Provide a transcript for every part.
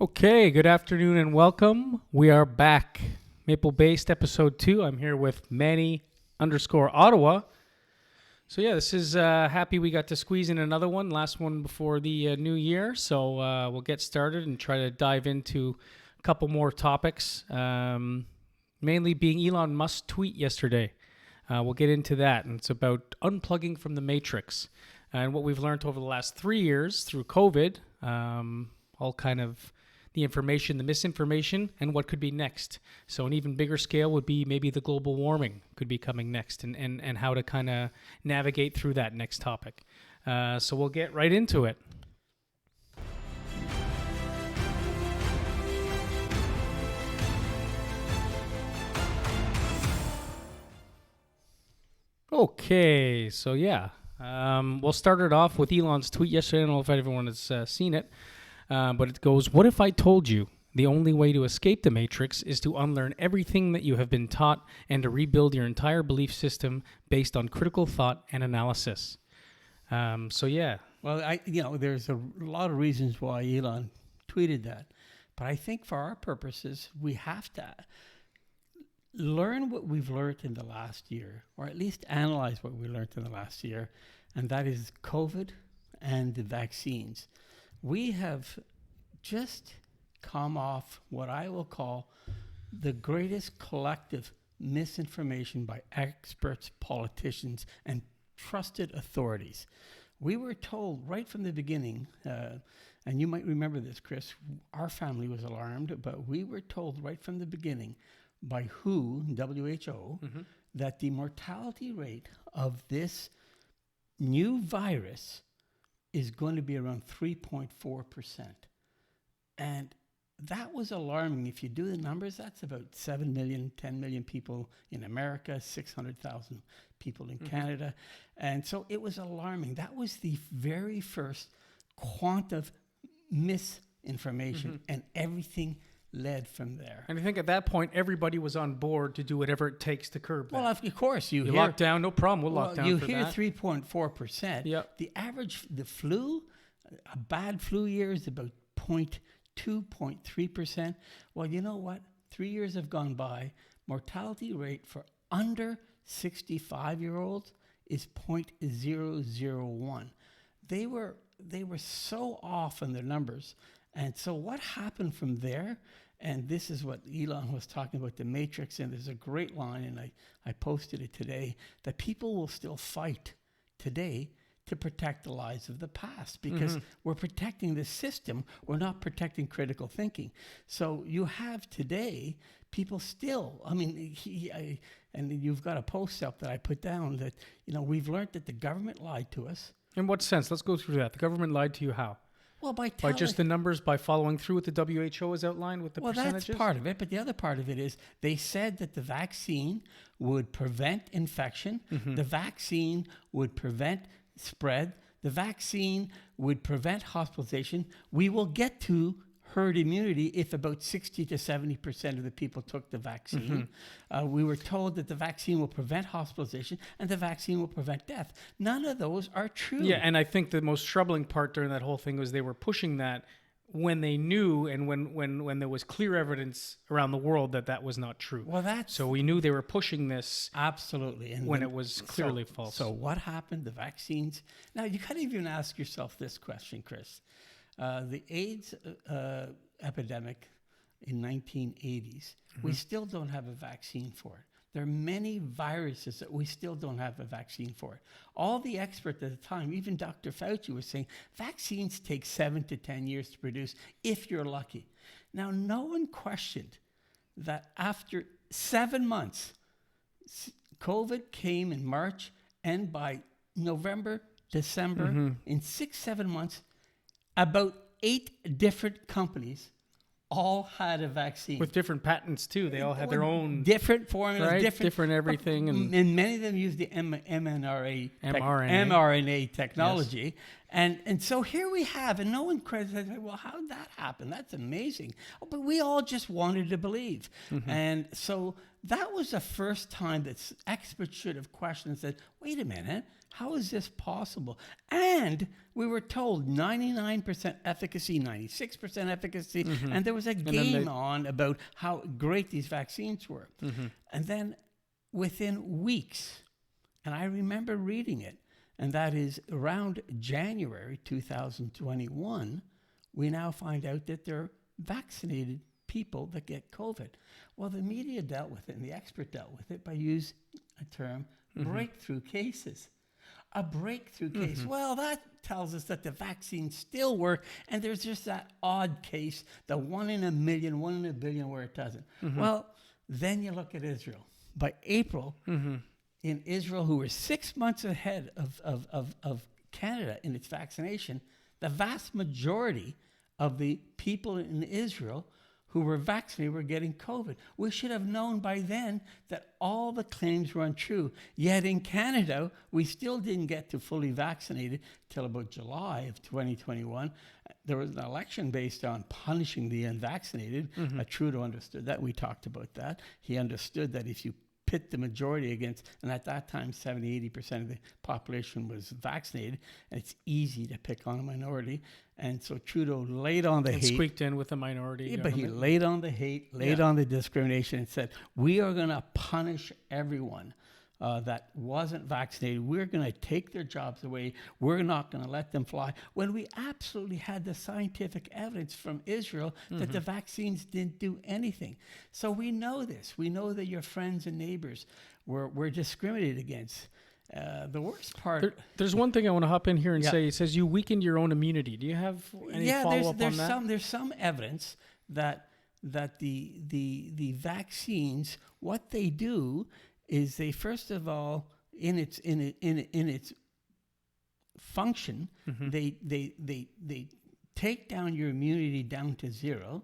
Okay, good afternoon and welcome. We are back. Maple Based episode 2. I'm here with Manny_Ottawa. So yeah, this is happy we got to squeeze in another one, last one before the new year. So we'll get started and try to dive into a couple more topics, mainly being Elon Musk's tweet yesterday. We'll get into that, and it's about unplugging from the matrix and what we've learned over the last 3 years through COVID, all kind of the information, the misinformation, and what could be next. So an even bigger scale would be maybe the global warming could be coming next, and how to kind of navigate through that next topic. So we'll get right into it. Okay, so yeah, we'll start it off with Elon's tweet yesterday. I don't know if everyone has seen it. But it goes, "What if I told you the only way to escape the matrix is to unlearn everything that you have been taught and to rebuild your entire belief system based on critical thought and analysis?" So yeah. Well, there's a lot of reasons why Elon tweeted that. But I think for our purposes, we have to learn what we've learned in the last year, or at least analyze what we learned in the last year, and that is COVID and the vaccines. We have just come off what I will call the greatest collective misinformation by experts, politicians, and trusted authorities. We were told right from the beginning, and you might remember this, Chris, our family was alarmed, but we were told right from the beginning by WHO, that the mortality rate of this new virus is going to be around 3.4%. And that was alarming. If you do the numbers, that's about 7 million, 10 million people in America, 600,000 people in Canada. And so it was alarming. That was the very first quantum misinformation, and everything led from there. And I think at that point, everybody was on board to do whatever it takes to curb that. Well, of course, you hear, lock down, no problem. We'll lock down you for hear that. 3.4%. Yep. The average, the flu, a bad flu year is about 0.2, 0.3%. Well, you know what? 3 years have gone by. Mortality rate for under 65-year-olds is 0.001. They were so off in their numbers. And so what happened from there, and this is what Elon was talking about, the matrix, and there's a great line, and I posted it today, that people will still fight today to protect the lives of the past, because we're protecting the system, we're not protecting critical thinking. So you have today people still, and you've got a post up that I put down that, we've learned that the government lied to us. In what sense? Let's go through that. The government lied to you how? Well, by just the numbers, by following through what the WHO has outlined with the percentages? That's part of it. But the other part of it is they said that the vaccine would prevent infection. The vaccine would prevent spread. The vaccine would prevent hospitalization. We will get to herd immunity if about 60 to 70% of the people took the vaccine. We were told that the vaccine will prevent hospitalization and the vaccine will prevent death. None of those are true. Yeah, and I think the most troubling part during that whole thing was they were pushing that when they knew, and when there was clear evidence around the world that was not true. Well, so we knew they were pushing this absolutely, and when it was clearly false. So what happened? The vaccines. Now you can't even ask yourself this question, Chris. The AIDS epidemic in 1980s, we still don't have a vaccine for it. There are many viruses that we still don't have a vaccine for. All the experts at the time, even Dr. Fauci was saying, vaccines take 7 to 10 years to produce if you're lucky. Now, no one questioned that after 7 months, COVID came in March, and by November, December, in 6-7 months, about 8 different companies all had a vaccine. With different patents, too. They all had their own... Different formulas. Right? Different everything. And many of them used the mRNA technology. Yes. And so here we have, and no one credits, well, how did that happen? That's amazing. Oh, but we all just wanted to believe. And so that was the first time that experts should have questioned and said, wait a minute, how is this possible? And we were told 99% efficacy, 96% efficacy, and there was a game on about how great these vaccines were. And then within weeks, and I remember reading it, and that is around January 2021, we now find out that there are vaccinated people that get COVID. Well, the media dealt with it and the expert dealt with it by using a term, breakthrough cases. A breakthrough case. Well, that tells us that the vaccines still work, and there's just that odd case, the 1 in a million, 1 in a billion where it doesn't. Well, then you look at Israel. By April, in Israel, who were 6 months ahead of Canada in its vaccination, the vast majority of the people in Israel who were vaccinated were getting COVID. We should have known by then that all the claims were untrue. Yet in Canada, we still didn't get to fully vaccinated till about July of 2021. There was an election based on punishing the unvaccinated. Trudeau understood that. We talked about that. He understood that if you pit the majority against, and at that time 70-80% of the population was vaccinated, and it's easy to pick on a minority. And so Trudeau laid on the hate. Squeaked in with a minority. Yeah, but he laid on the hate, laid on the discrimination, and said, we are going to punish everyone that wasn't vaccinated. We're going to take their jobs away. We're not going to let them fly. When we absolutely had the scientific evidence from Israel that the vaccines didn't do anything. So we know this. We know that your friends and neighbors were discriminated against. The worst part... There's one thing I want to hop in here and say. It says you weakened your own immunity. Do you have any follow-up on that? There's some evidence that the vaccines, what they do is they first of all, in its function, they take down your immunity down to zero,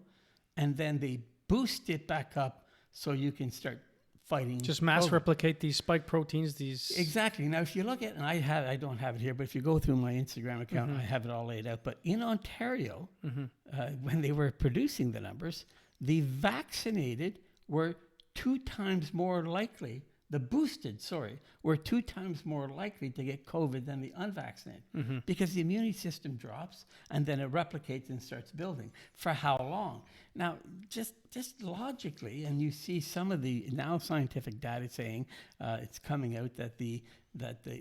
and then they boost it back up so you can start fighting. Just mass replicate these spike proteins. Exactly. Now, if you look at, and I don't have it here, but if you go through my Instagram account, I have it all laid out. But in Ontario, when they were producing the numbers, the vaccinated were 2 times more likely. The boosted, were 2 times more likely to get COVID than the unvaccinated because the immune system drops and then it replicates and starts building. For how long? Now, just logically, and you see some of the now scientific data saying it's coming out that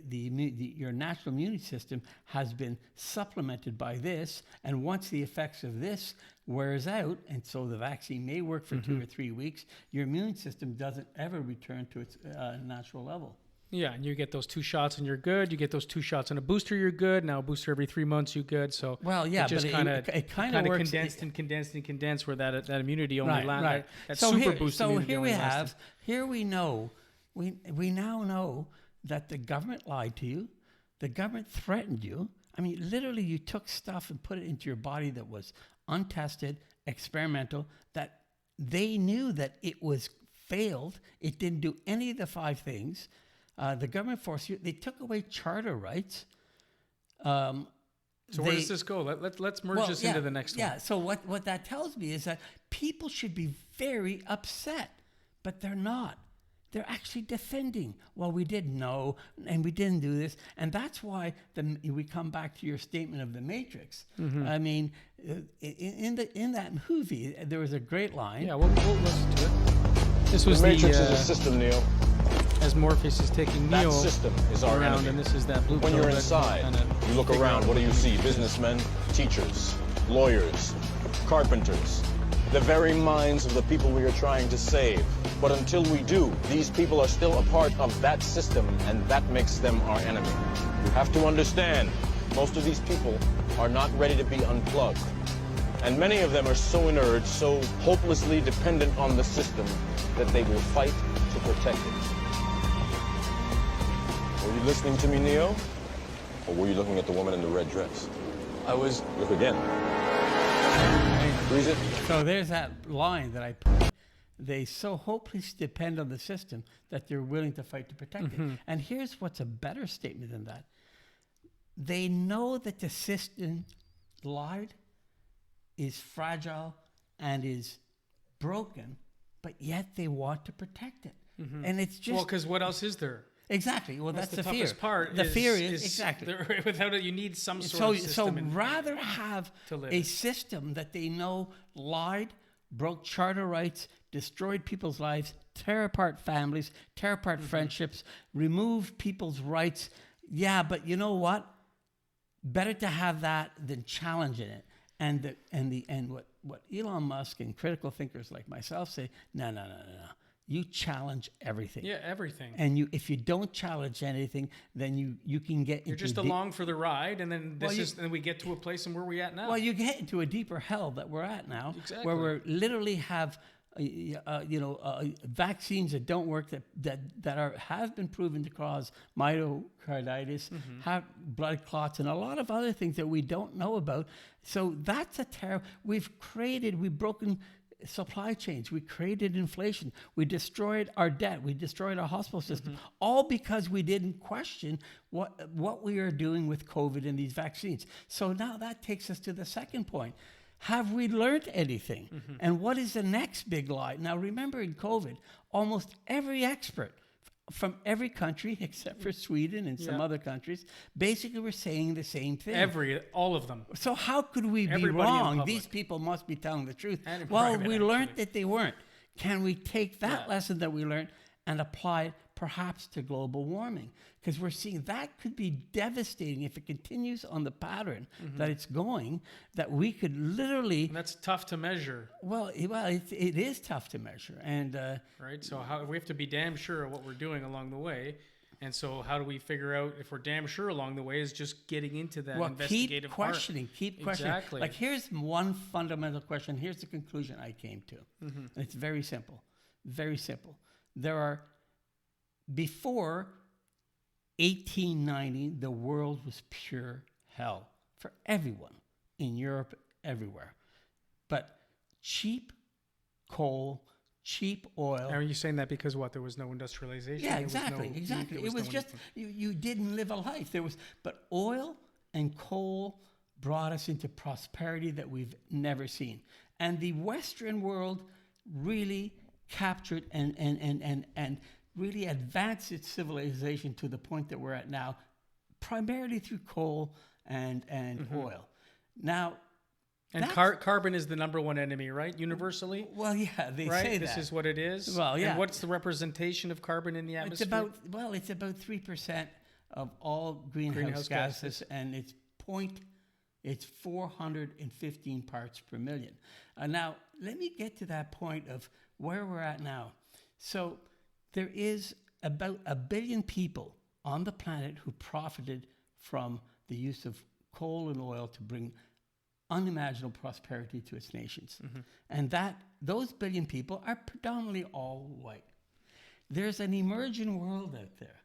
your natural immune system has been supplemented by this, and once the effects of this wears out, and so the vaccine may work for 2 or 3 weeks, your immune system doesn't ever return to its natural level. Yeah, and you get those 2 shots and you're good. You get those 2 shots and a booster, you're good. Now a booster every 3 months, you're good. So it just kind of works. condensed where that immunity only lands. Right. That so super here, boost. So here we have. Here we know. We now know that the government lied to you. The government threatened you. I mean, literally, you took stuff and put it into your body that was untested, experimental, that they knew that it was failed. It didn't do any of the 5 things. The government forced you. They took away charter rights. So where does this go? Let's merge this into the next one. Yeah. So what that tells me is that people should be very upset, but they're not. They're actually defending. Well, we didn't know, and we didn't do this, and that's why we come back to your statement of the Matrix. I mean, in that movie, there was a great line. Yeah, we'll listen to it. This was the Matrix is a system, Neo. As Morpheus is taking Neo that system is our around, enemy. and this is that blue. When you're inside, you look around. What do you see? Businessmen, teachers, lawyers, carpenters. The very minds of the people we are trying to save. But until we do, these people are still a part of that system, and that makes them our enemy. You have to understand, most of these people are not ready to be unplugged. And many of them are so inert, so hopelessly dependent on the system, that they will fight to protect it. Were you listening to me, Neo? Or were you looking at the woman in the red dress? I was... Look again. Freeze it. So there's that line that I put. They so hopelessly depend on the system that they're willing to fight to protect it. And here's what's a better statement than that. They know that the system lied, is fragile, and is broken, but yet they want to protect it. And it's just Well, because what else is there? exactly. Well, that's the the fear. toughest part. The fear is exactly. Without it, you need some sort So, of system. rather have to live a in. system that they know lied, broke charter rights, destroyed people's lives, tear apart families, tear apart friendships, remove people's rights. Yeah, but you know what? Better to have that than challenging it. And what Elon Musk and critical thinkers like myself say, no. You challenge everything. Yeah, everything. And if you don't challenge anything, then you can get You're into just along for the ride, and then then we get to a place and where we at now. well, you get into a deeper hell that we're at now, Exactly. where we literally have, vaccines that don't work that have been proven to cause myocarditis, have blood clots, and a lot of other things that we don't know about. So that's a terror. We've broken supply chains. We created inflation. We destroyed our debt. We destroyed our hospital system, all because we didn't question what we are doing with COVID and these vaccines. So now that takes us to the second point. Have we learned anything? And what is the next big lie? Now, remember in COVID, almost every expert from every country except for Sweden and some other countries basically were saying the same thing. All of them. So how could we be Everybody in wrong? public. These people must be telling the truth. And in Well, private, we learned actually. that they weren't. Can we take that lesson that we learned and apply it perhaps to global warming? Because we're seeing that could be devastating if it continues on the pattern that it's going, that we could literally, And that's tough to measure, it is tough to measure. And right? So we have to be damn sure of what we're doing along the way. And so how do we figure out if we're damn sure along the way is just getting into that investigative keep questioning. Exactly. Like here's one fundamental question. Here's the conclusion I came to. And it's very simple. Very simple. Before 1890, the world was pure hell for everyone in Europe, everywhere. But cheap coal, cheap oil. Are you saying that because what? There was no industrialization? Yeah, There was exactly. It was no just you didn't live a life. But oil and coal brought us into prosperity that we've never seen. And the Western world really captured and really advanced its civilization to the point that we're at now, primarily through coal and oil. Now, And carbon is the number one enemy, right? Universally? well, yeah, they Right? say This that. is what it is? Well, yeah. And what's the representation of carbon in the It's atmosphere? about 3% of all greenhouse Greenhouse gases, and it's 415 parts per million. Now, let me get to that point of where we're at now. So there is about 1 billion people on the planet who profited from the use of coal and oil to bring unimaginable prosperity to its nations. And those billion people are predominantly all white. There's an emerging world out there.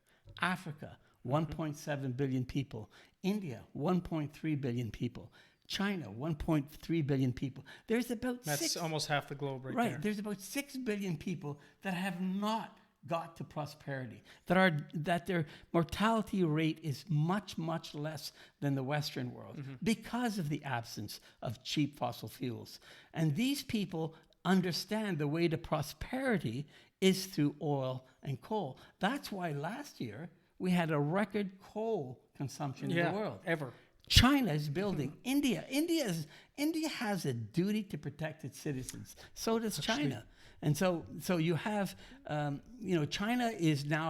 Africa, 1.7 billion people. India, 1.3 billion people. China, 1.3 billion people. There's about That's almost half the globe right there. There's about 6 billion people that have not got to prosperity, that their mortality rate is much, much less than the Western world because of the absence of cheap fossil fuels. And these people understand the way to prosperity is through oil and coal. That's why last year we had a record coal consumption in the world. Ever. China is building. India has a duty to protect its citizens. So does China. And so you have, China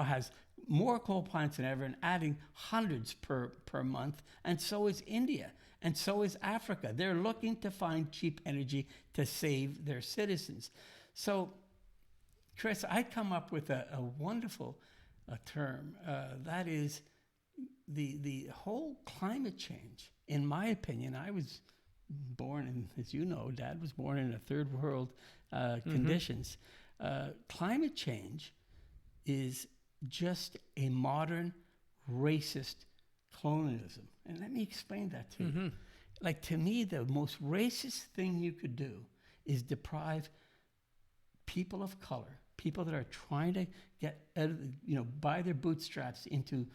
has more coal plants than ever and adding hundreds per month. And so is India. And so is Africa. They're looking to find cheap energy to save their citizens. So, Chris, I come up with a wonderful term. That is the whole climate change. In my opinion, I was born in, as you know, Dad was born in a third world conditions. Climate change is just a modern racist colonialism. And let me explain that to you. Like, to me, the most racist thing you could do is deprive people of color, people that are trying to get out of, by their bootstraps into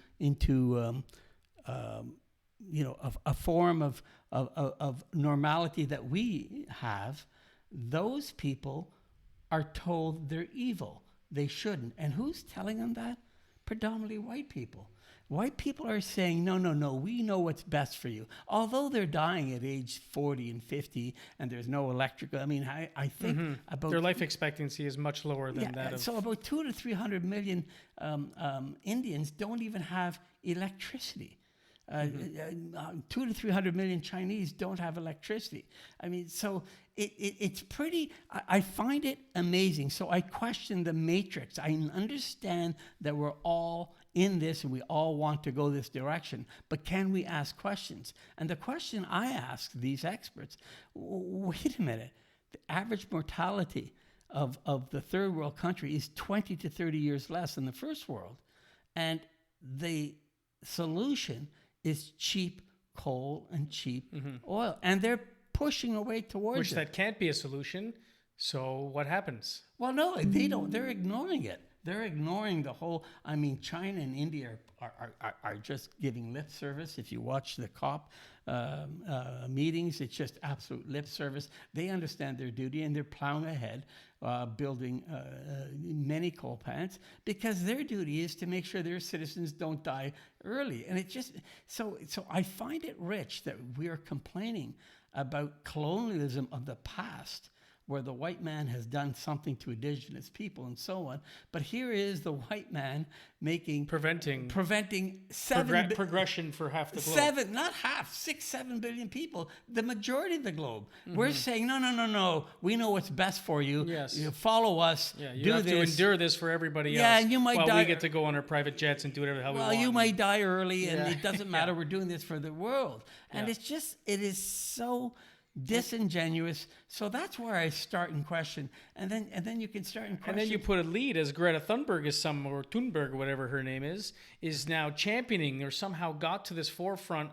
a form of normality that we have, those people are told they're evil. They shouldn't. And who's telling them that? Predominantly white people. White people are saying, no, we know what's best for you. Although they're dying at age 40 and 50 and there's no electrical, I mean, I think about... Their life expectancy is much lower than that of... So about 200 to 300 million Indians don't even have electricity. 200 to 300 million Chinese don't have electricity. I mean, so it's pretty, I find it amazing. So I question the matrix. I understand that we're all in this and we all want to go this direction, but can we ask questions? And the question I ask these experts, wait a minute, the average mortality of the third world country is 20 to 30 years less than the first world. And the solution is cheap coal and cheap oil. And they're pushing away towards Which it. that can't be a solution. So what happens? Well, no, they don't. They're ignoring it. They're ignoring the whole. I mean, China and India are just giving lip service. If you watch the COP meetings, it's just absolute lip service. They understand their duty and they're plowing ahead, building many coal plants because their duty is to make sure their citizens don't die early. And it just so I find it rich that we are complaining about colonialism of the past, where the white man has done something to indigenous people and so on. But here is the white man preventing progression for half the globe. 7 billion people, the majority of the globe. We're saying, no, we know what's best for you. Yes. You follow us, you have to endure this for everybody else. Yeah, and you might die. While we get to go on our private jets and do whatever the hell we want. Well, you might die early and it doesn't matter. We're doing this for the world. And it is so disingenuous. So that's where I start in question, and then you can start in question. And then you put a lead as Greta Thunberg or Thunberg, whatever her name is now championing or somehow got to this forefront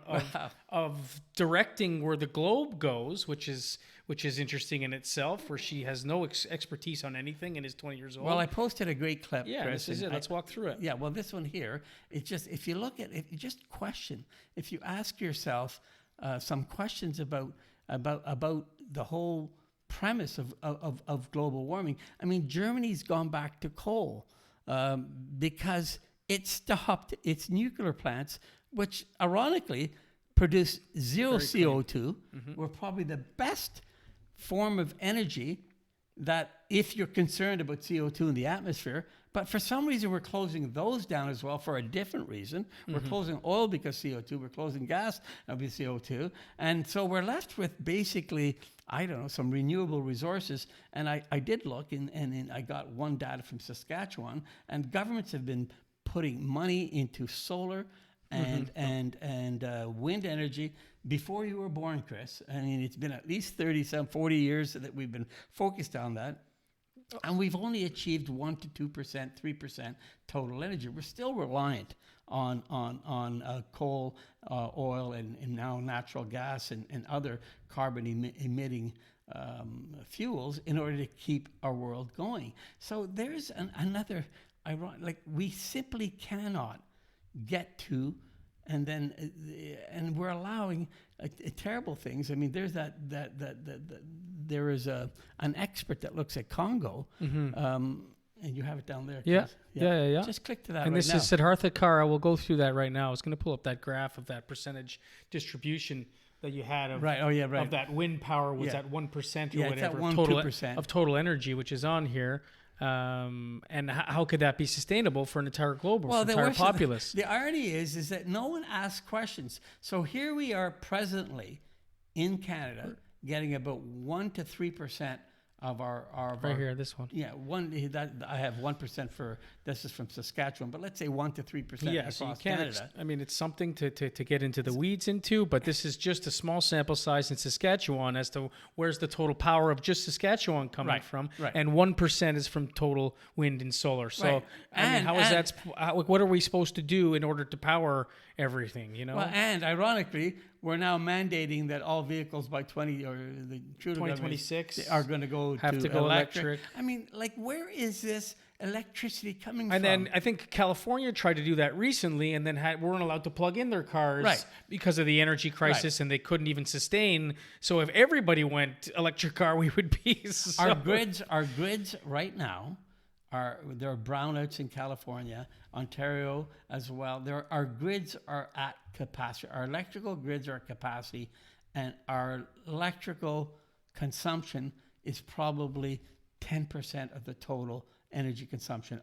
of directing where the globe goes, which is interesting in itself, where she has no expertise on anything and is 20 years old. Well, I posted a great clip. Yeah, Chris, this is it. Let's walk through it. Yeah, well, this one here, it's just, if you look at it, you just question. If you ask yourself some questions about the whole premise of global warming. I mean, Germany's gone back to coal because it stopped its nuclear plants, which ironically produce zero CO2. Were probably the best form of energy that, if you're concerned about CO2 in the atmosphere. But for some reason, we're closing those down as well for a different reason. We're closing oil because CO2. We're closing gas because CO2. And so we're left with basically, I don't know, some renewable resources. And I did look, and I got one data from Saskatchewan, and governments have been putting money into solar and wind energy before you were born, Chris. I mean, it's been at least 40 years that we've been focused on that. And we've only achieved 1% to 2%, 3% total energy. We're still reliant on coal, oil, and now natural gas and other carbon emitting fuels in order to keep our world going. So there's another ironic, like, we simply cannot get to, and we're allowing terrible things. I mean, there's there is an expert that looks at Congo, and you have it down there. Yeah. Just click to that. And right this now. is Siddhartha Kara. We'll go through that right now. I was going to pull up that graph of that percentage distribution that you had of of that wind power was at 1% or whatever 2% of total energy, which is on here. And how could that be sustainable for an entire globe or an entire populace? The irony is that no one asks questions. So here we are presently in Canada getting about 1% to 3% of our here, this one. Yeah, I have 1% for, this is from Saskatchewan, but let's say 1% to 3% Yeah, across so you can't. Canada. I mean, it's something to get into the weeds into, but this is just a small sample size in Saskatchewan as to where's the total power of just Saskatchewan coming from, and 1% is from total wind and solar. So, I mean, how is that? What are we supposed to do in order to power everything? You know. Well, and ironically, we're now mandating that all vehicles by 2026 are going to go have to go electric. I mean, like, where is this? electricity coming And from? then I think California tried to do that recently, and then weren't allowed to plug in their cars Right. because of the energy crisis, and they couldn't even sustain. So if everybody went electric car, we would be. Our grids right now there are brownouts in California, Ontario as well. Our grids are at capacity. Our electrical grids are at capacity, and our electrical consumption is probably 10% of the total energy consumption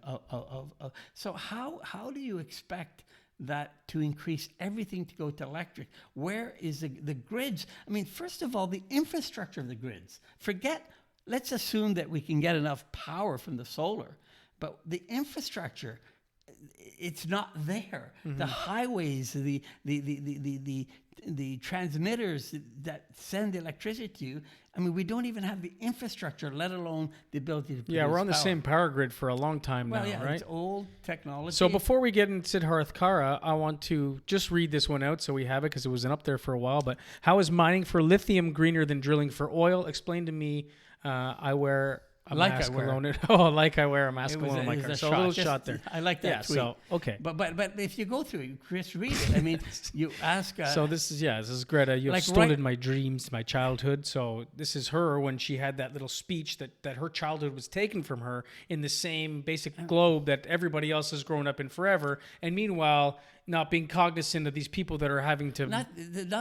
so how do you expect that to increase everything to go to electric? Where is the grids? I mean, first of all, the infrastructure of the grids. Let's assume that we can get enough power from the solar, but the infrastructure, it's not there. The highways, the transmitters that send the electricity to you. I mean, we don't even have the infrastructure, let alone the ability to produce Yeah, we're on the power. same power grid for a long time Well, now, yeah, right? it's old technology. So before we get into Siddharth Kara, I want to just read this one out so we have it because it wasn't up there for a while. But how is mining for lithium greener than drilling for oil? Explain to me. I wear a Like I mask wear. alone. Like I wear a mask It was alone a- in my it was car. a So a shot. little Just- shot there. I like that Yeah. tweet. So okay. But if you go through it, Chris, read it. I mean, you ask. So this is Greta. You have like stolen right- my dreams, my childhood. So this is her when she had that little speech that her childhood was taken from her in the same basic globe that everybody else has grown up in forever. And meanwhile, not being cognizant of these people that are having to not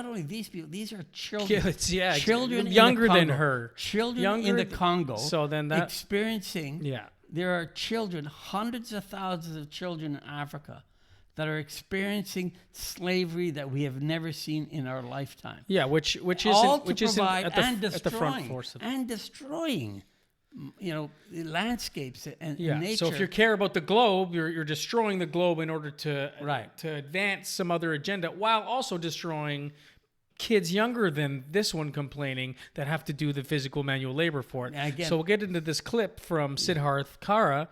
only these people, these are children. kids, yeah, children younger in the than Congo. her, Children Younger in the th- Congo. So then that experiencing. yeah. There are children, hundreds of thousands of children in Africa, that are experiencing slavery that we have never seen in our lifetime. Yeah, which All isn't to which isn't provide at the, and at the front destroying force of and destroying, the landscapes and yeah. nature. So if you care about the globe, you're destroying the globe in order to Right. to advance some other agenda while also destroying kids younger than this one complaining that have to do the physical manual labor for it. Yeah, again- So we'll get into this clip from Siddharth Kara,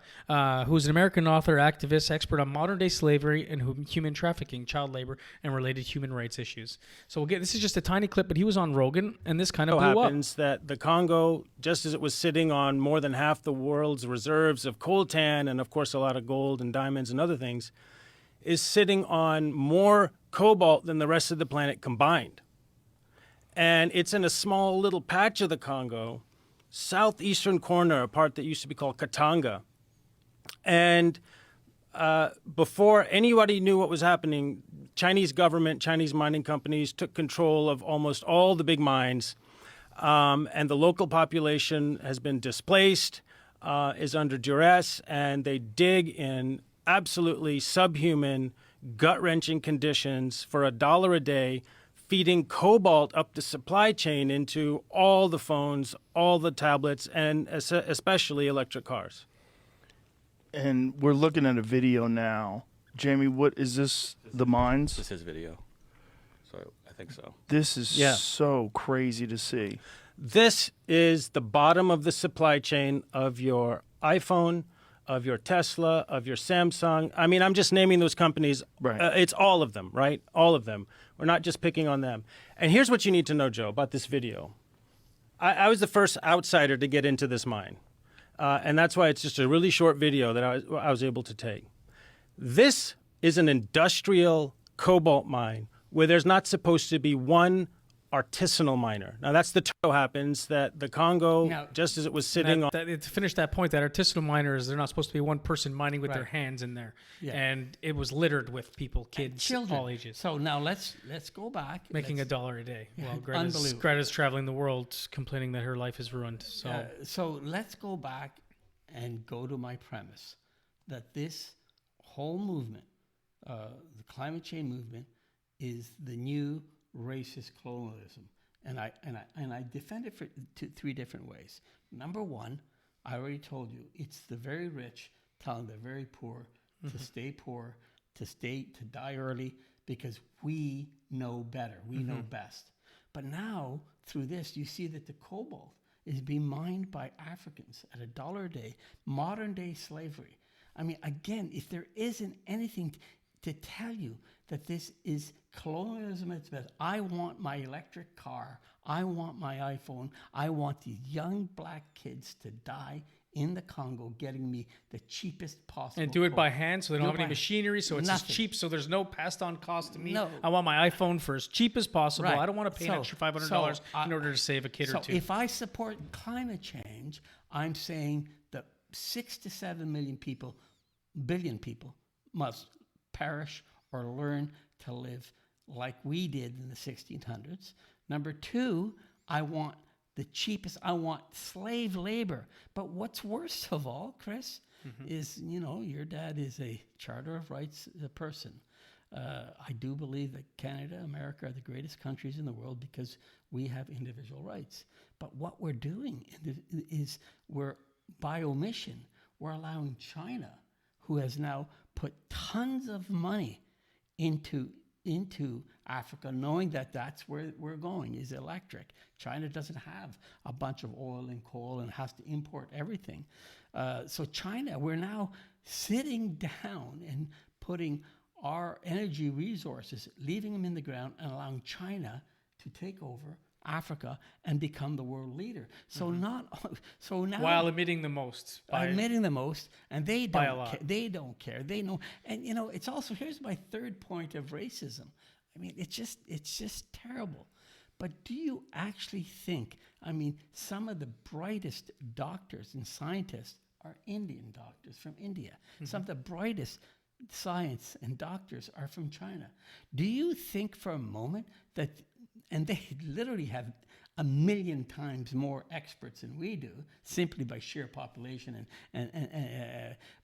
who's an American author, activist, expert on modern-day slavery and human trafficking, child labor, and related human rights issues. So this is just a tiny clip, but he was on Rogan, and this kind of blew up. happens that the Congo, just as it was sitting on more than half the world's reserves of coltan and, of course, a lot of gold and diamonds and other things, is sitting on more cobalt than the rest of the planet combined. And it's in a small little patch of the Congo, southeastern corner, a part that used to be called Katanga. And before anybody knew what was happening, Chinese government, Chinese mining companies took control of almost all the big mines. And the local population has been displaced, is under duress, and they dig in absolutely subhuman, gut-wrenching conditions for $1 a day, feeding cobalt up the supply chain into all the phones, all the tablets, and especially electric cars. And we're looking at a video now. Jamie, what is this? The mines? This is video. So I think so. This is Yeah. so crazy to see. This is the bottom of the supply chain of your iPhone, of your Tesla, of your Samsung. I mean, I'm just naming those companies. Right. It's all of them, right? All of them. We're not just picking on them. And here's what you need to know, Joe, about this video. I was the first outsider to get into this mine. And that's why it's just a really short video that I was able to take. This is an industrial cobalt mine where there's not supposed to be one artisanal miner. Now, that's the happens that the Congo, Now- just as it was sitting on. To finish that point, that artisanal miners, they're not supposed to be one person mining with their Right. hands in there. Yeah. And it was littered with people, kids, children. all ages, So now let's go back. making Let's- $1 a day. Well, unbelievable. Greta's traveling the world complaining that her life is ruined. So So let's go back and go to my premise that this whole movement, the climate change movement, is the new racist colonialism, and I defend it for three different ways. Number one, I already told you, it's the very rich telling the very poor to stay poor, to die early, because we know better, we know best. But now, through this, you see that the cobalt is being mined by Africans at $1 a day, modern day slavery. I mean, again, if there isn't anything to tell you that this is colonialism at its best. I want my electric car. I want my iPhone. I want these young black kids to die in the Congo getting me the cheapest possible. And do it coal. by hand, so they don't Do have it any by- machinery, so it's as Nothing. cheap, so there's no passed on cost to me. No. I want my iPhone for as cheap as possible. Right. I don't want to pay an So- extra $500 so I- in order to save a kid So or two. if I support climate change, I'm saying that 6 to 7 million people, billion people, must perish or learn to live like we did in the 1600s. Number two, I want the cheapest. I want slave labor. But what's worst of all, Chris, is, your dad is a Charter of Rights person. I do believe that Canada, America are the greatest countries in the world because we have individual rights. But what we're doing is we're, by omission, we're allowing China, who has now put tons of money into Africa, knowing that that's where we're going, is electric. China doesn't have a bunch of oil and coal and has to import everything. So China, we're now sitting down and putting our energy resources, leaving them in the ground and allowing China to take over Africa and become the world leader. So now While emitting the most. admitting the most, and they by a don't lot. they don't care. They know, and it's also, here's my third point of racism. I mean, it's just terrible. But do you actually think? I mean, some of the brightest doctors and scientists are Indian doctors from India. Some of the brightest science and doctors are from China. Do you think for a moment that, and they literally have 1 million times more experts than we do, simply by sheer population,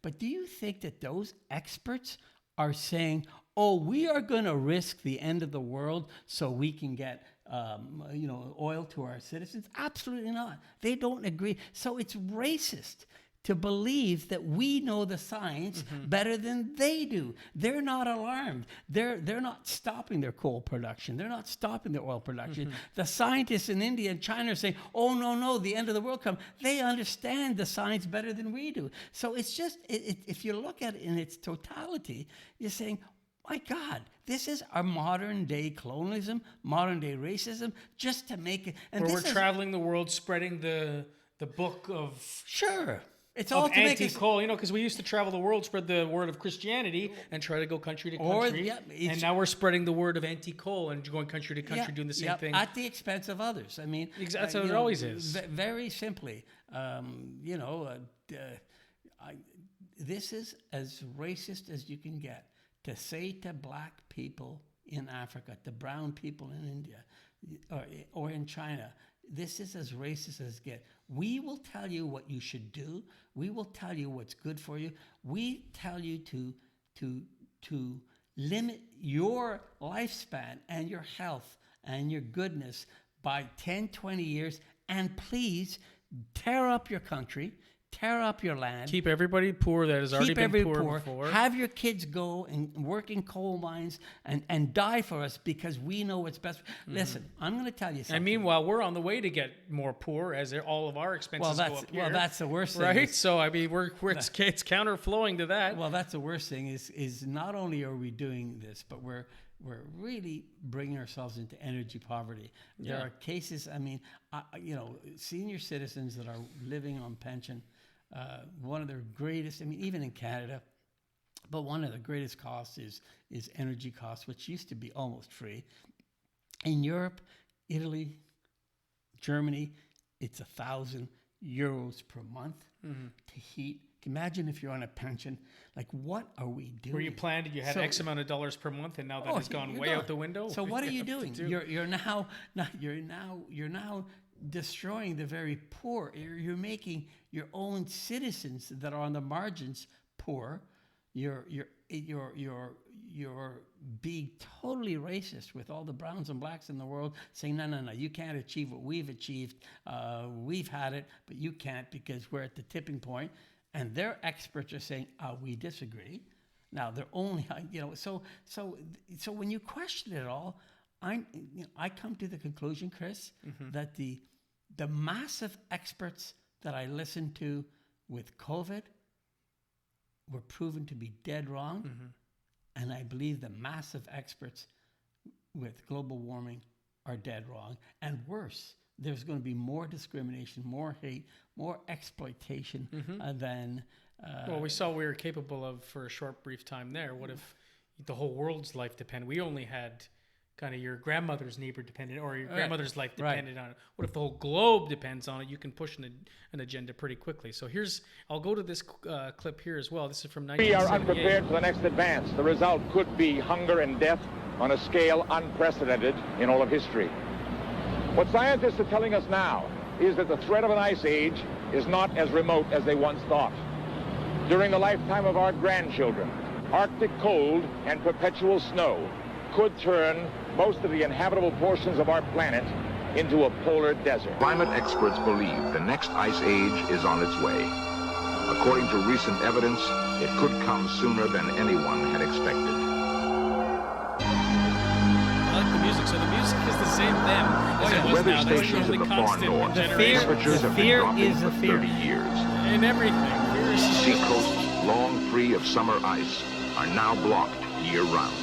but do you think that those experts are saying, oh, we are going to risk the end of the world so we can get oil to our citizens? Absolutely not. They don't agree. So it's racist to believe that we know the science better than they do. They're not alarmed. They're not stopping their coal production. They're not stopping their oil production. The scientists in India and China are saying, oh, no, the end of the world comes. They understand the science better than we do. So it's just, if you look at it in its totality, you're saying, my God, this is our modern day colonialism, modern day racism, just to make it. And Where this we're is, traveling the world spreading the book of sure. It's all to make us, anti-coal, because we used to travel the world, spread the word of Christianity, and try to go country to Or, country. yeah, it's- and now we're spreading the word of anti-coal and going country to country, doing the same thing. at the expense of others. I mean, That's how it always is. Very simply, this is as racist as you can get to say to black people in Africa, to brown people in India, or in China. This is as racist as get. We will tell you what you should do. We will tell you what's good for you. We tell you to limit your lifespan and your health and your goodness by 10, 20 years. And please tear up your country, tear up your land. Keep everybody poor that has already been poor before. Have your kids go and work in coal mines and die for us because we know what's best. Listen, I'm going to tell you something. And meanwhile, we're on the way to get more poor as all of our expenses go up here. Well, that's the worst thing. right? So I mean, it's counterflowing to that. Well, that's the worst thing is not only are we doing this, but we're really bringing ourselves into energy poverty. There are cases, I mean, senior citizens that are living on pension, one of their greatest, I mean, even in Canada, but one of the greatest costs is energy costs, which used to be almost free. In Europe, Italy, Germany, it's €1,000 per month to heat. Imagine if you're on a pension. Like, what are we doing? Where you planned, you had X amount of dollars per month, and now that has gone you're way done. out the window. So what are you doing? do? You're now destroying the very poor. You're making your own citizens that are on the margins poor. You're being totally racist with all the browns and blacks in the world, saying no, you can't achieve what we've achieved. We've had it, but you can't because we're at the tipping point. And their experts are saying, we disagree. Now they're only, so when you question it all, I come to the conclusion, Chris, that the massive experts that I listened to with COVID were proven to be dead wrong. And I believe the massive experts with global warming are dead wrong. And worse, there's going to be more discrimination, more hate, more exploitation than... Well, we saw we were capable of for a short, brief time there. What if the whole world's life depended? We only had kind of your grandmother's neighbor dependent, or your grandmother's life depended on it. What if the whole globe depends on it? You can push an agenda pretty quickly. So I'll go to this clip here as well. This is from 1978. We are unprepared for the next advance. The result could be hunger and death on a scale unprecedented in all of history. What scientists are telling us now is that the threat of an ice age is not as remote as they once thought. During the lifetime of our grandchildren, Arctic cold and perpetual snow could turn most of the inhabitable portions of our planet into a polar desert. Climate experts believe the next ice age is on its way. According to recent evidence, it could come sooner than anyone had expected. I like the music. So the music is the same then as it was Weather now. There's stations in only the far constant north, generation. temperatures have been dropping for 30 years. And everything. Seacoasts, long free of summer ice, are now blocked year-round.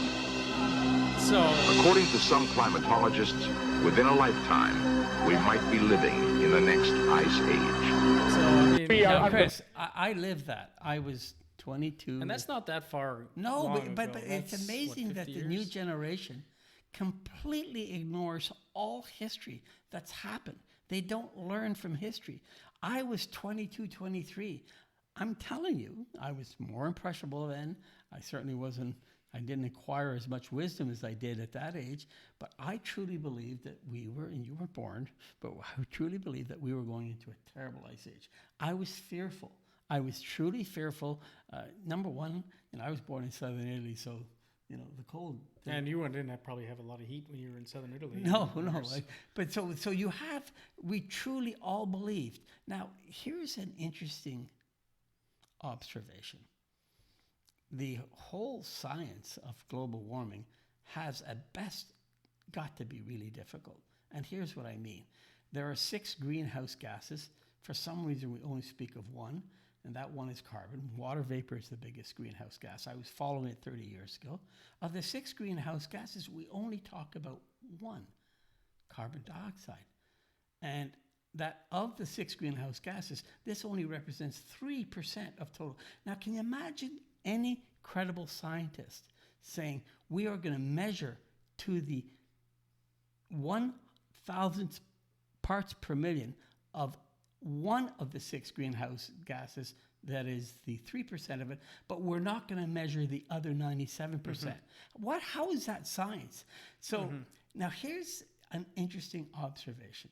So, According to some climatologists, within a lifetime, we might be living in the next ice age. We are Now, under- Chris, I lived that. I was 22. and that's not that far. No, long but ago. it's That's, amazing what, that 50 the new years? generation completely ignores all history that's happened. They don't learn from history. I was 22, 23. I'm telling you, I was more impressionable then. I certainly wasn't, I didn't acquire as much wisdom as I did at that age, but I truly believed that we were, and you were born, but I truly believed that we were going into a terrible ice age. I was fearful. I was truly fearful. Number one, I was born in southern Italy, so, the cold. And you didn't probably have a lot of heat when you were in southern Italy. No. But so we truly all believed. Now, here's an interesting observation. The whole science of global warming has at best got to be really difficult. And here's what I mean. There are 6 greenhouse gases. For some reason, we only speak of one, and that one is carbon. Water vapor is the biggest greenhouse gas. I was following it 30 years ago. Of the 6 greenhouse gases, we only talk about one, carbon dioxide. And that of the 6 greenhouse gases, this only represents 3% of total. Now, can you imagine any credible scientist saying we are going to measure to the 1,000th parts per million of one of the 6 greenhouse gases, that is the 3% of it, but we're not going to measure the other 97%. How is that science? So now here's an interesting observation.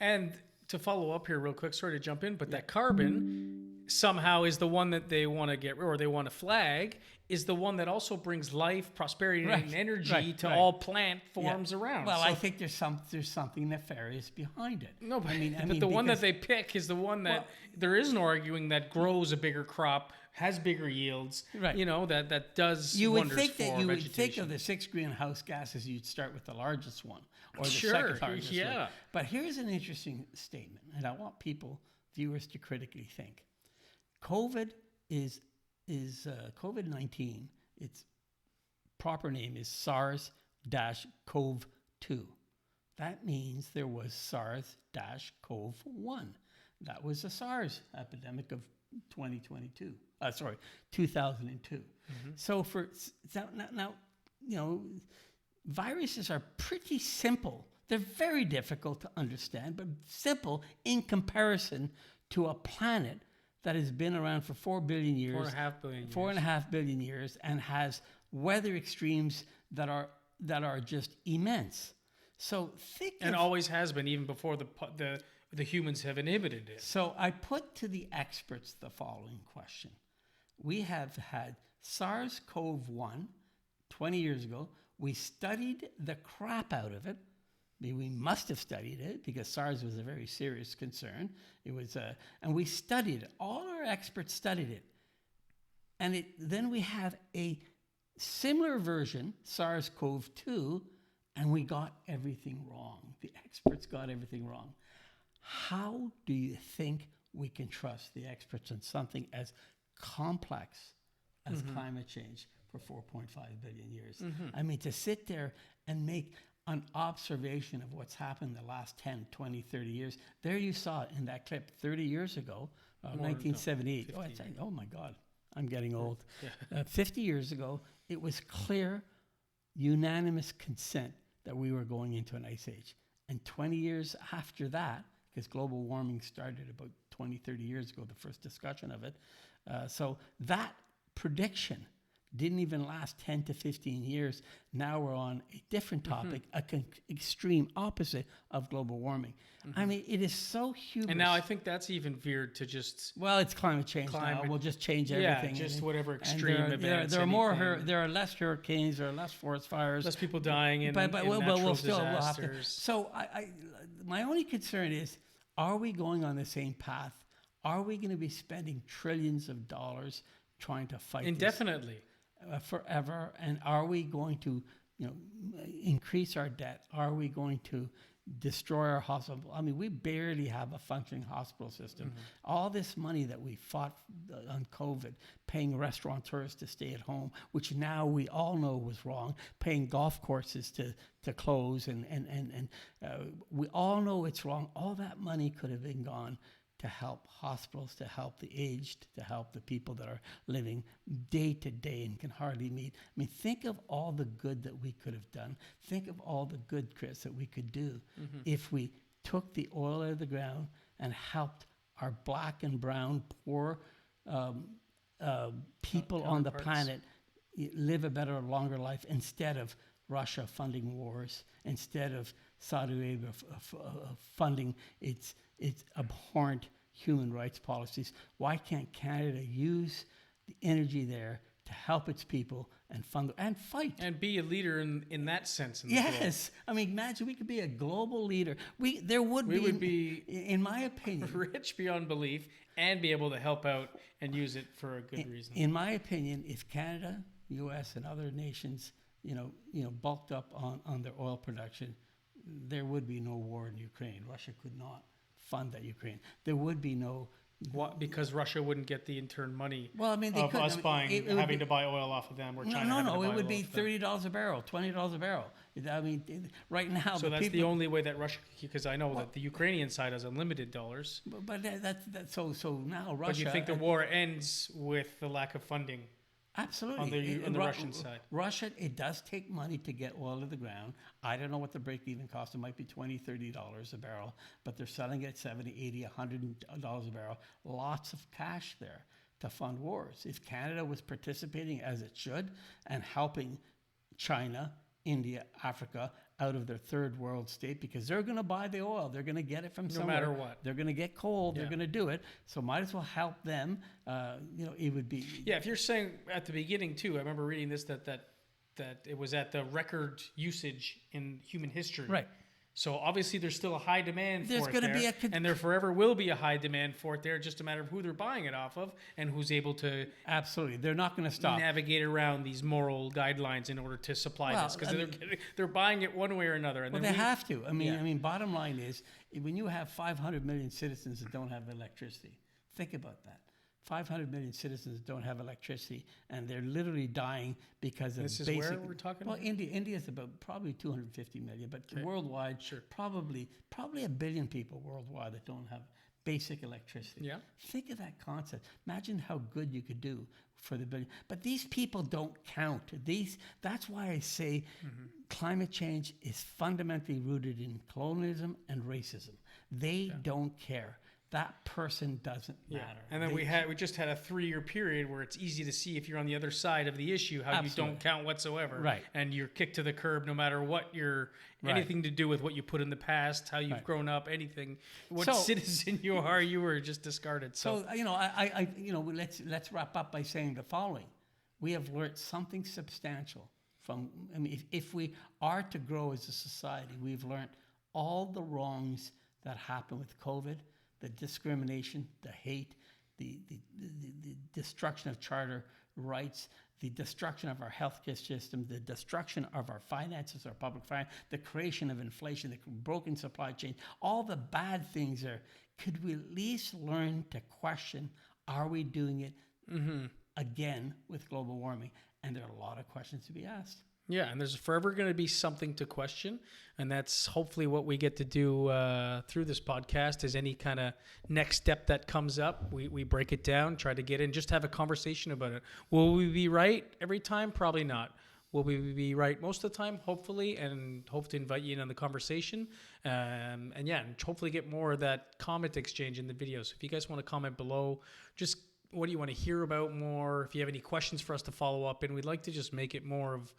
And to follow up here real quick, sorry to jump in, but that carbon somehow is the one that they want to get, or they want to flag, is the one that also brings life, prosperity, and energy to all plant forms around. Well, So- I think there's something nefarious behind it. No, but, I mean, but the one that because- they pick is the one that there is no arguing that grows a bigger crop, has bigger yields. Right. That does You would wonders think for that you would vegetation. think of the 6 greenhouse gases, you'd start with the largest one or the Sure, second largest yeah. one. But here's an interesting statement, and I want viewers to critically think. COVID is COVID-19. Its proper name is SARS-CoV-2. That means there was SARS-CoV-1. That was the SARS epidemic of 2002. So now, viruses are pretty simple. They're very difficult to understand, but simple in comparison to a planet that has been around for 4 billion years. 4.5 billion years. 4.5 billion years, and has weather extremes that are just immense. So think And of, always has been, even before the humans have inhibited it. So I put to the experts the following question. We have had SARS-CoV-1 20 years ago. We studied the crap out of it. We must have studied it because SARS was a very serious concern. It was, and we studied it. All our experts studied it. And then we have a similar version, SARS-CoV-2, and we got everything wrong. The experts got everything wrong. How do you think we can trust the experts on something as complex as climate change? for 4.5 billion years. I mean, to sit there and make an observation of what's happened the last 10, 20, 30 years. There you saw it in that clip 30 years ago, 1978. Oh my God, I'm getting old. 50 years ago, it was clear, unanimous consent that we were going into an ice age. And 20 years after that, because global warming started about 20, 30 years ago, the first discussion of it. So that prediction didn't even last 10 to 15 years. Now we're on a different topic, extreme opposite of global warming. I mean, it is so hubris. And now I think that's even veered to just Well, it's climate change now. We'll just change everything. just whatever And extreme events. There are more. anything. There are less hurricanes. There are less forest fires. Less people dying in, but in we'll natural still we'll have to. disasters. So my only concern is, are we going on the same path? Are we going to be spending trillions of dollars trying to fight this? Indefinitely. Forever? And are we going to, increase our debt? Are we going to destroy our hospital? I mean, we barely have a functioning hospital system. All this money that we fought on COVID, paying restaurateurs to stay at home, which now we all know was wrong, paying golf courses to close, and we all know it's wrong. All that money could have been gone to help hospitals, to help the aged, to help the people that are living day to day and can hardly meet. I mean, think of all the good that we could have done. Think of all the good, Chris, that we could do if we took the oil out of the ground and helped our black and brown poor people on the planet live a better, longer life instead of Russia funding wars, instead of Saudi Arabia funding its abhorrent human rights policies. Why can't Canada use the energy there to help its people and fund and fight? And be a leader in that sense. In the world. Yes. I mean, imagine we could be a global leader. We would be, in my opinion, rich beyond belief and be able to help out and use it for a good reason. In my opinion, if Canada, U.S., and other nations, bulked up on their oil production, there would be no war in Ukraine. Russia could not fund that Ukraine. There would be no. What? Because Russia wouldn't get the intern money. Well, I mean, they of could. us It would having be, to buy oil off of them, or China. No. It It would be $30 a barrel, $20 a barrel. I mean, right now. So that's the only way that Russia, because I know that the Ukrainian side has unlimited dollars. But that's so now Russia. But you think the war ends with the lack of funding? Absolutely. On the Russian side. Russia, it does take money to get oil to the ground. I don't know what the break-even cost. It might be $20, $30 a barrel, but they're selling it at $70, $80, $100 a barrel. Lots of cash there to fund wars. If Canada was participating as it should and helping China, India, Africa out of their third world state, because they're going to buy the oil. They're going to get it from somewhere. No matter what. They're going to get coal. They're Yeah. going to do it. So might as well help them. It would be. Yeah, if you're saying at the beginning too, I remember reading this that it was at the record usage in human history. Right. So obviously there's still a high demand There's for it gonna there, be and there forever will be a high demand for it there. Just a matter of who they're buying it off of and who's able to Absolutely. They're not going to stop. navigate around these moral guidelines in order to supply Well, this, because I they're buying it one way or another. And Well, then they have to. I Yeah. mean, bottom line is, when you have 500 million citizens that don't have electricity, think about that. 500 million citizens don't have electricity, and they're literally dying because of This is basic. where we're talking Well, about? India is about probably 250 million, but worldwide, probably a billion people worldwide that don't have basic electricity. Yeah. Think of that concept. Imagine how good you could do for the billion. But these people don't count. That's why I say climate change is fundamentally rooted in colonialism and racism. They don't care. That person doesn't matter. And then we just had a 3-year period where it's easy to see if you're on the other side of the issue how Absolutely. you don't count whatsoever, Right. And you're kicked to the curb no matter what anything to do with what you put in the past, how you've grown up, anything, what citizen you are, you were just discarded. So let's wrap up by saying the following: we have learned something substantial from. I mean, if we are to grow as a society, we've learned all the wrongs that happened with COVID. The discrimination, the hate, the destruction of charter rights, the destruction of our healthcare system, the destruction of our finances, our public finance, the creation of inflation, the broken supply chain, all the bad things there. Could we at least learn to question, are we doing it again with global warming? and there are a lot of questions to be asked. Yeah, and there's forever going to be something to question, and that's hopefully what we get to do through this podcast. Is any kind of next step that comes up, we break it down, try to get in, just have a conversation about it. Will we be right every time? Probably not. Will we be right most of the time? Hopefully, and hope to invite you in on the conversation. And hopefully get more of that comment exchange in the videos. So if you guys want to comment below, just what do you want to hear about more? If you have any questions for us to follow up, and we'd like to just make it more of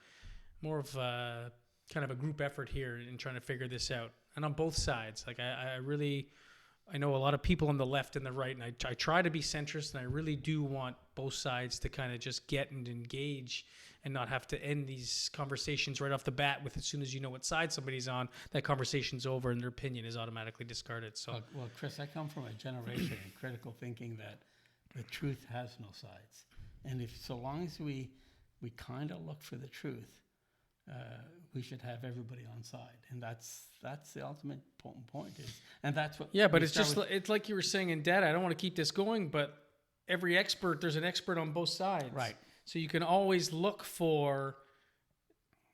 kind of a group effort here in trying to figure this out, and on both sides. Like I know a lot of people on the left and the right, and I try to be centrist, and I really do want both sides to kind of just get and engage and not have to end these conversations right off the bat with, as soon as you know what side somebody's on, that conversation's over and their opinion is automatically discarded. So Well, Chris, I come from a generation in critical thinking that the truth has no sides, and if so long as we kind of look for the truth, we should have everybody on side, and that's the ultimate point. And that's what. yeah, but it's just it's like you were saying in data. I don't want to keep this going, but there's an expert on both sides, Right. So you can always look for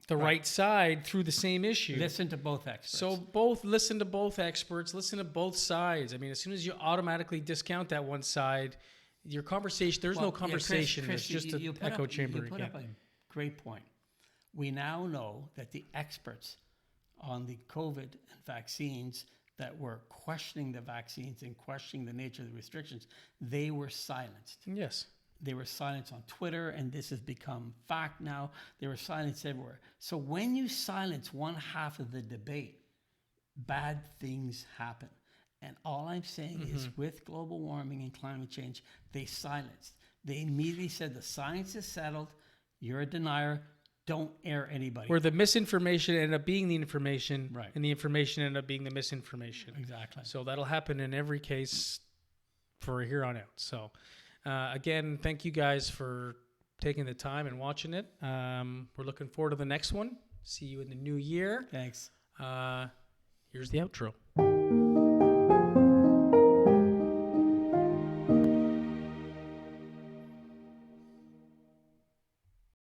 the right side through the same issue. Listen to both experts. So listen to both experts, listen to both sides. I mean, as soon as you automatically discount that one side, your conversation, there's no conversation. Chris, There's just an echo chamber. You put up a great point. We now know that the experts on the COVID vaccines that were questioning the vaccines and questioning the nature of the restrictions, they were silenced. Yes. They were silenced on Twitter, and this has become fact now. They were silenced everywhere. So when you silence one half of the debate, bad things happen. And all I'm saying is with global warming and climate change, they silenced. They immediately said the science is settled. You're a denier. Don't air anybody. Where the misinformation ended up being the information, Right. and the information ended up being the misinformation. Exactly. So that'll happen in every case for here on out. So again, thank you guys for taking the time and watching it. We're looking forward to the next one. See you in the new year. Thanks. Here's the outro.